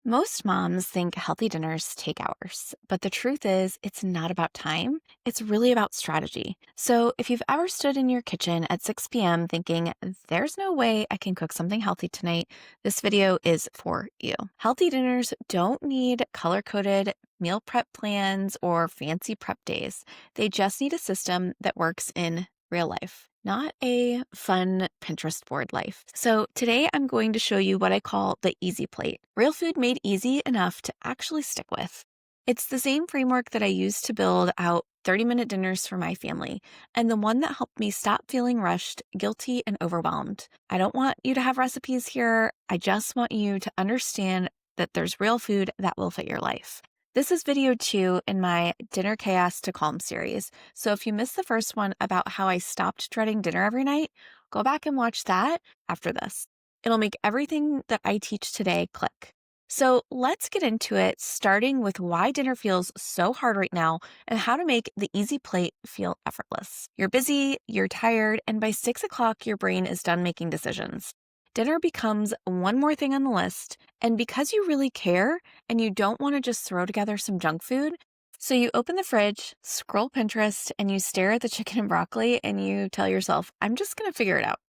Most moms think healthy dinners take hours, but the truth is, it's not about time. It's really about strategy. So, if you've ever stood in your kitchen at 6 p.m. thinking, there's no way I can cook something healthy tonight, this video is for you. Healthy dinners don't need color coded meal prep plans or fancy prep days. They just need a system that works in real life, not a fun Pinterest board life. So today I'm going to show you what I call the easy plate. Real food made easy enough to actually stick with. It's the same framework that I use to build out 30-minute dinners for my family, and the one that helped me stop feeling rushed, guilty, and overwhelmed. I don't want you to have recipes here. I just want you to understand that there's real food that will fit your life. This is video 2 in my Dinner Chaos to Calm series. So if you missed the first one about how I stopped dreading dinner every night, go back and watch that after this. It'll make everything that I teach today click. So let's get into it, starting with why dinner feels so hard right now and how to make the easy plate feel effortless. You're busy, you're tired, and by 6 o'clock, your brain is done making decisions. Dinner becomes one more thing on the list, and because you really care and you don't want to just throw together some junk food, so you open the fridge, scroll Pinterest, and you stare at the chicken and broccoli and you tell yourself, I'm just going to figure it out.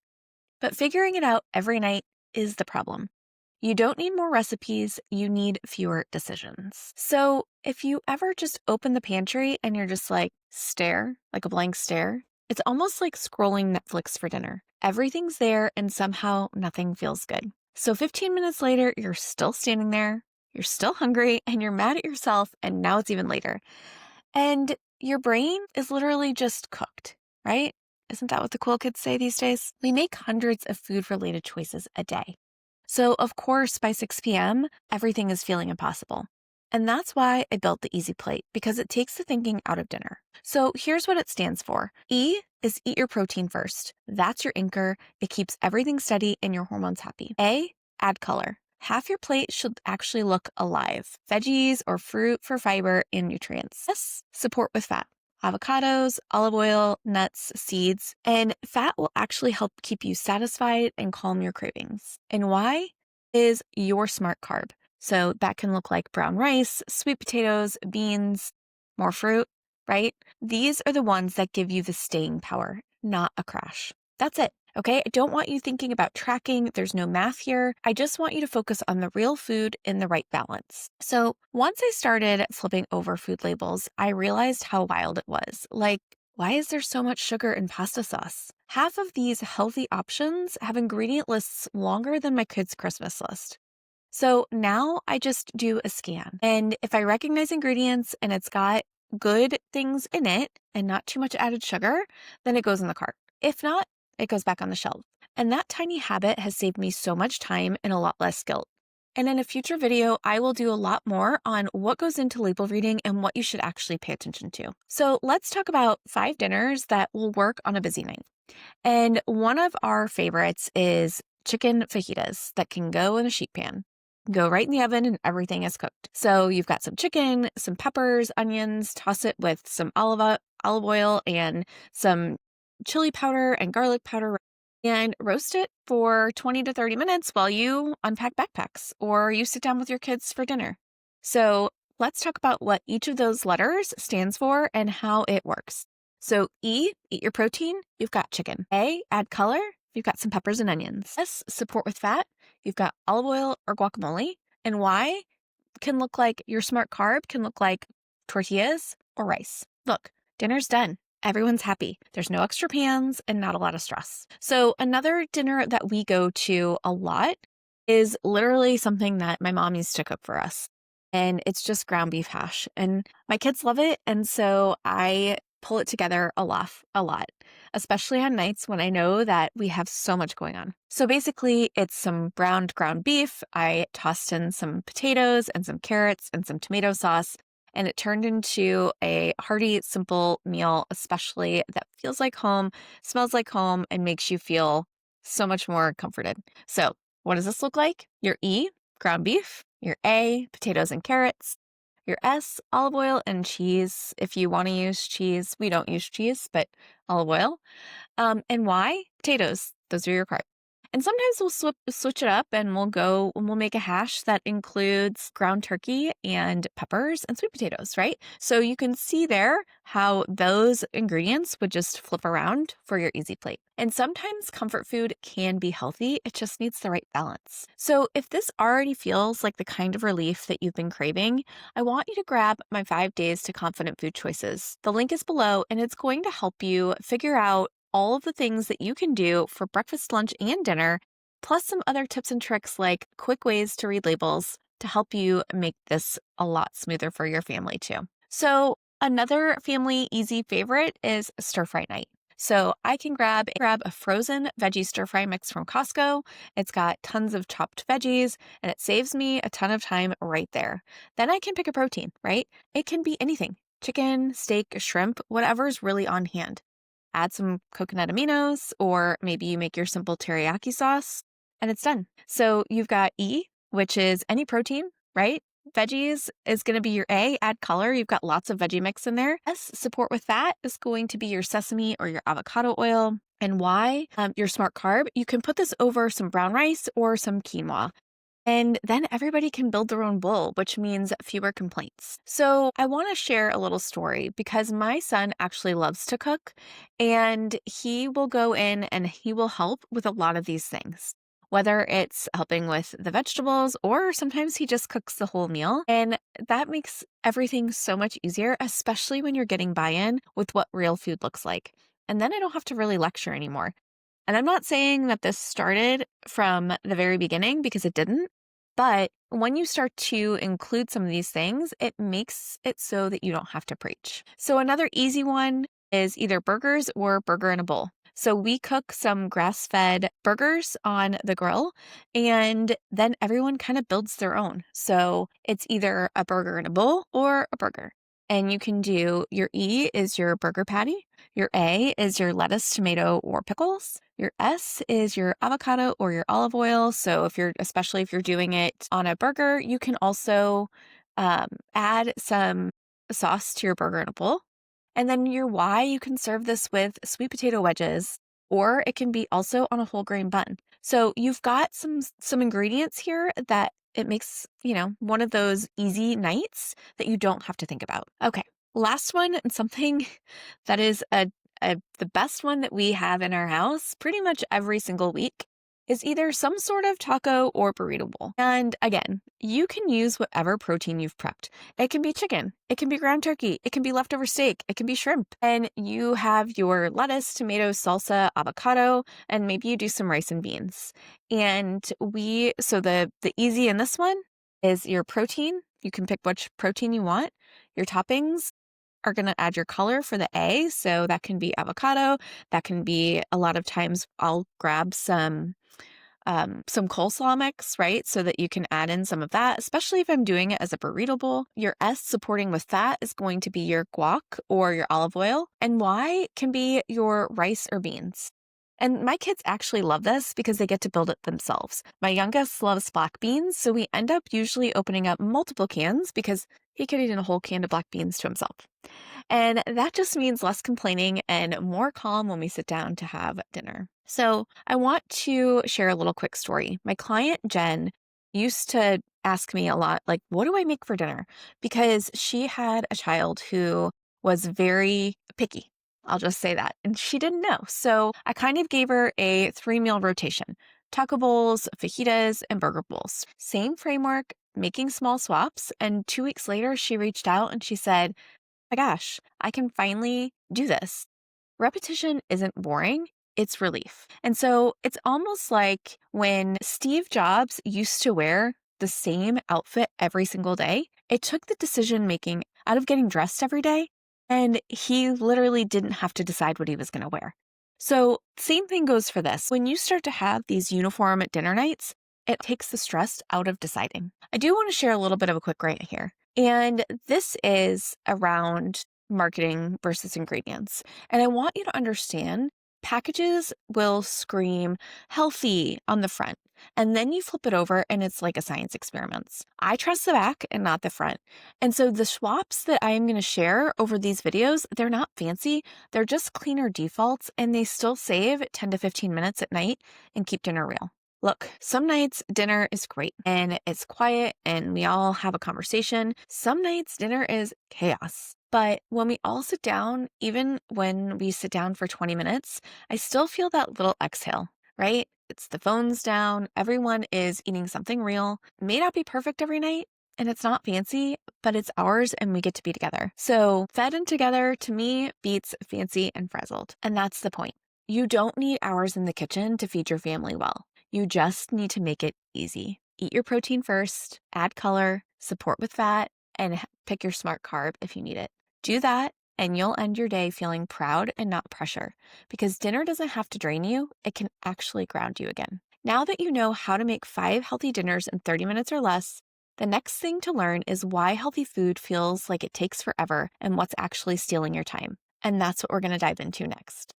But figuring it out every night is the problem. You don't need more recipes, you need fewer decisions. So if you ever just open the pantry and you're just like, stare, like a blank stare, it's almost like scrolling Netflix for dinner. Everything's there and somehow nothing feels good. So 15 minutes later, you're still standing there, you're still hungry, and you're mad at yourself, and now it's even later. And your brain is literally just cooked, right? Isn't that what the cool kids say these days? We make hundreds of food-related choices a day. So, of course, by 6 p.m., everything is feeling impossible. And that's why I built the Easy Plate, because it takes the thinking out of dinner. So here's what it stands for. E is eat your protein first. That's your anchor. It keeps everything steady and your hormones happy. A, add color. Half your plate should actually look alive. Veggies or fruit for fiber and nutrients. S, support with fat. Avocados, olive oil, nuts, seeds, and fat will actually help keep you satisfied and calm your cravings. And Y is your smart carb. So that can look like brown rice, sweet potatoes, beans, more fruit, right? These are the ones that give you the staying power, not a crash. That's it. Okay, I don't want you thinking about tracking. There's no math here. I just want you to focus on the real food in the right balance. So once I started flipping over food labels, I realized how wild it was. Like, why is there so much sugar in pasta sauce? Half of these healthy options have ingredient lists longer than my kids' Christmas list. So now I just do a scan. And if I recognize ingredients and it's got good things in it and not too much added sugar, then it goes in the cart. If not, it goes back on the shelf. And that tiny habit has saved me so much time and a lot less guilt. And in a future video, I will do a lot more on what goes into label reading and what you should actually pay attention to. So let's talk about 5 dinners that will work on a busy night. And one of our favorites is chicken fajitas that can go in a sheet pan. Go right in the oven and everything is cooked. So you've got some chicken, some peppers, onions, toss it with some olive oil and some chili powder and garlic powder and roast it for 20 to 30 minutes while you unpack backpacks or you sit down with your kids for dinner. So let's talk about what each of those letters stands for and how it works. So E, eat your protein, you've got chicken. A, add color, you've got some peppers and onions. S, support with fat, you've got olive oil or guacamole. And Y can look like your smart carb, can look like tortillas or rice. Look, dinner's done. Everyone's happy. There's no extra pans and not a lot of stress. So another dinner that we go to a lot is literally something that my mom used to cook for us. And it's just ground beef hash. And my kids love it. And so I pull it together a lot, especially on nights when I know that we have so much going on. So basically, it's some browned ground beef. I tossed in some potatoes and some carrots and some tomato sauce, and it turned into a hearty, simple meal, especially that feels like home, smells like home, and makes you feel so much more comforted. So what does this look like? Your E, ground beef. Your A, potatoes and carrots. Your S, olive oil and cheese. If you want to use cheese, we don't use cheese, but olive oil. And Y, potatoes. Those are your carbs. And sometimes we'll switch it up and we'll make a hash that includes ground turkey and peppers and sweet potatoes, right? So you can see there how those ingredients would just flip around for your easy plate. And sometimes comfort food can be healthy, it just needs the right balance. So if this already feels like the kind of relief that you've been craving, I want you to grab my 5 days to confident food choices. The link is below, and it's going to help you figure out all of the things that you can do for breakfast, lunch, and dinner, plus some other tips and tricks like quick ways to read labels to help you make this a lot smoother for your family too. So another family easy favorite is stir fry night. So I can grab a frozen veggie stir fry mix from Costco. It's got tons of chopped veggies and it saves me a ton of time right there. Then I can pick a protein, right? It can be anything: chicken, steak, shrimp, whatever's really on hand. Add some coconut aminos, or maybe you make your simple teriyaki sauce and it's done. So you've got E, which is any protein, right? Veggies is going to be your A, add color. You've got lots of veggie mix in there. S, support with fat, is going to be your sesame or your avocado oil. And Y, your smart carb. You can put this over some brown rice or some quinoa. And then everybody can build their own bowl, which means fewer complaints. So I want to share a little story because my son actually loves to cook, and he will go in and he will help with a lot of these things, whether it's helping with the vegetables or sometimes he just cooks the whole meal. And that makes everything so much easier, especially when you're getting buy-in with what real food looks like. And then I don't have to really lecture anymore. And I'm not saying that this started from the very beginning because it didn't, but when you start to include some of these things, it makes it so that you don't have to preach. So another easy one is either burgers or burger in a bowl. So we cook some grass-fed burgers on the grill, and then everyone kind of builds their own. So it's either a burger in a bowl or a burger. And you can do your E is your burger patty. Your A is your lettuce, tomato, or pickles. Your S is your avocado or your olive oil. So especially if you're doing it on a burger, you can also add some sauce to your burger in a bowl. And then your Y, you can serve this with sweet potato wedges, or it can be also on a whole grain bun. So you've got some ingredients here that it makes, one of those easy nights that you don't have to think about. Okay, last one, and something that is the best one that we have in our house pretty much every single week is either some sort of taco or burrito bowl. And again, you can use whatever protein you've prepped. It can be chicken, it can be ground turkey, it can be leftover steak, it can be shrimp. And you have your lettuce, tomato, salsa, avocado, and maybe you do some rice and beans. And so the easy in this one is your protein. You can pick which protein you want. Your toppings are going to add your color for the A. So that can be avocado. That can be, a lot of times I'll grab some coleslaw mix, right? So that you can add in some of that, especially if I'm doing it as a burrito bowl. Your S, supporting with fat, is going to be your guac or your olive oil. And Y can be your rice or beans. And my kids actually love this because they get to build it themselves. My youngest loves black beans, so we end up usually opening up multiple cans because he could eat a whole can of black beans to himself. And that just means less complaining and more calm when we sit down to have dinner. So I want to share a little quick story. My client, Jen, used to ask me a lot, like, what do I make for dinner? Because she had a child who was very picky. I'll just say that. And she didn't know. So I kind of gave her a 3-meal rotation: taco bowls, fajitas, and burger bowls. Same framework, making small swaps. And 2 weeks later, she reached out and she said, my gosh, I can finally do this. Repetition isn't boring, it's relief. And so it's almost like when Steve Jobs used to wear the same outfit every single day. It took the decision making out of getting dressed every day, and he literally didn't have to decide what he was going to wear. So same thing goes for this. When you start to have these uniform dinner nights, it takes the stress out of deciding. I do want to share a little bit of a quick rant here. And this is around marketing versus ingredients. And I want you to understand, packages will scream healthy on the front. And then you flip it over and it's like a science experiment. I trust the back and not the front. And so the swaps that I am going to share over these videos, they're not fancy. They're just cleaner defaults and they still save 10 to 15 minutes at night and keep dinner real. Look, some nights dinner is great and it's quiet and we all have a conversation. Some nights dinner is chaos. But when we all sit down, even when we sit down for 20 minutes, I still feel that little exhale, right? It's the phones down, everyone is eating something real. It may not be perfect every night, and it's not fancy, but it's ours and we get to be together. So fed and together to me beats fancy and frazzled. And that's the point. You don't need hours in the kitchen to feed your family well. You just need to make it easy. Eat your protein first, add color, support with fat, and pick your smart carb if you need it. Do that, and you'll end your day feeling proud and not pressure, because dinner doesn't have to drain you, it can actually ground you again. Now that you know how to make 5 healthy dinners in 30 minutes or less, the next thing to learn is why healthy food feels like it takes forever and what's actually stealing your time. And that's what we're going to dive into next.